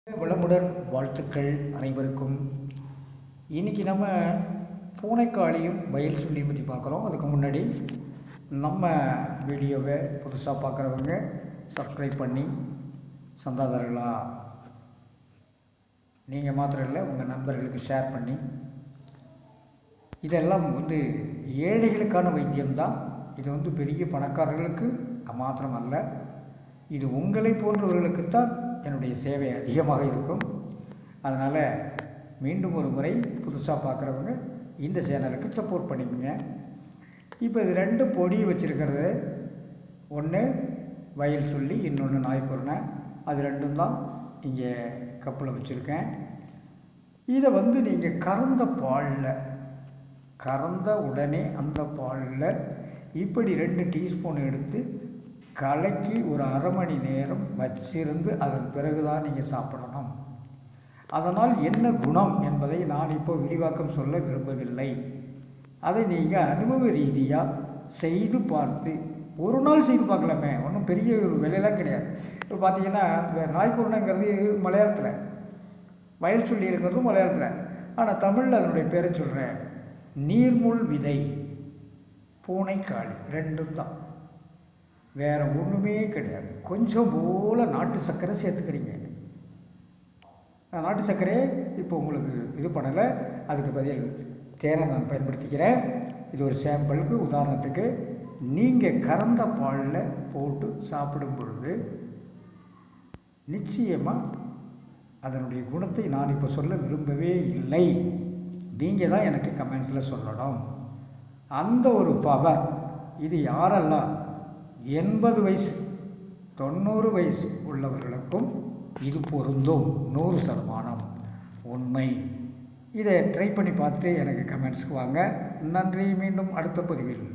வளமுடன் வாழ்த்துக்கள் அனைவருக்கும். இன்றைக்கி நம்ம பூனைக்காளியும் வயல் சுள்ளியும் பற்றி பார்க்குறோம். அதுக்கு முன்னாடி நம்ம வீடியோவை புதுசாக பார்க்குறவங்க சப்ஸ்கிரைப் பண்ணி சந்தாதாரர்களாக நீங்கள் மாத்திரம் இல்லை உங்கள் நண்பர்களுக்கு ஷேர் பண்ணி, இதெல்லாம் ஏழைகளுக்கான வைத்தியம்தான். இது பெரிய பணக்காரர்களுக்கு மாத்திரம் அல்ல, இது உங்களை போன்றவர்களுக்குத்தான் என்னுடைய சேவை அதிகமாக இருக்கும். அதனால் மீண்டும் ஒரு முறை புதுசாக பார்க்குறவங்க இந்த சேனலுக்கு சப்போர்ட் பண்ணிக்கோங்க. இப்போ இது ரெண்டு பொடி வச்சுருக்கிறது, ஒன்று வயல் சுள்ளி, இன்னொன்று நாய்க்குருணை. அது ரெண்டும் தான் இங்கே கப்பில் வச்சுருக்கேன். இதை நீங்கள் கறந்த உடனே அந்த பாலில் இப்படி 2 டீஸ்பூன் எடுத்து கலக்கி ஒரு அரை மணி நேரம் வச்சிருந்து அதன் பிறகுதான் நீங்கள் சாப்பிடணும். அதனால் என்ன குணம் என்பதை நான் இப்போ விரிவாக்கம் சொல்ல விரும்பவில்லை. அதை நீங்கள் அனுபவ ரீதியாக செய்து பார்த்து, ஒரு நாள் செய்து பார்க்கலாமே, ஒன்றும் பெரிய ஒரு விலையெல்லாம் கிடையாது. இப்போ பார்த்தீங்கன்னா நாய்க்குருணைங்கிறது மலையாளத்தில், வயல் சொல்லி இருக்கிறதும் மலையாளத்தில், ஆனால் தமிழில் அதனுடைய பேரை சொல்கிறேன். நீர்முள் விதை, பூனைக்காளி, ரெண்டும் தான், வேறு ஒன்றுமே கிடையாது. கொஞ்சம் போல் நாட்டு சர்க்கரை சேர்த்துக்கிறீங்க. நாட்டு சர்க்கரையே இப்போ உங்களுக்கு இது பண்ணலை, அதுக்கு பதில் தேனை நான் பயன்படுத்திக்கிறேன். இது ஒரு சாம்பிளுக்கு. உதாரணத்துக்கு நீங்கள் கறந்த பாலில் போட்டு சாப்பிடும் பொழுது நிச்சயமாக அதனுடைய குணத்தை நான் இப்போ சொல்ல விரும்பவே இல்லை. நீங்கள் தான் எனக்கு கமெண்ட்ஸில் சொல்லணும். அந்த ஒரு பவர் இது யாரெல்லாம் 80 வயசு 90 வயசு உள்ளவர்களுக்கும் இது பொருந்தும். 100% உண்மை. இதை ட்ரை பண்ணி பார்த்துட்டு எனக்கு கமெண்ட்ஸ்க்கு வாங்க. நன்றி. மீண்டும் அடுத்த பதிவில்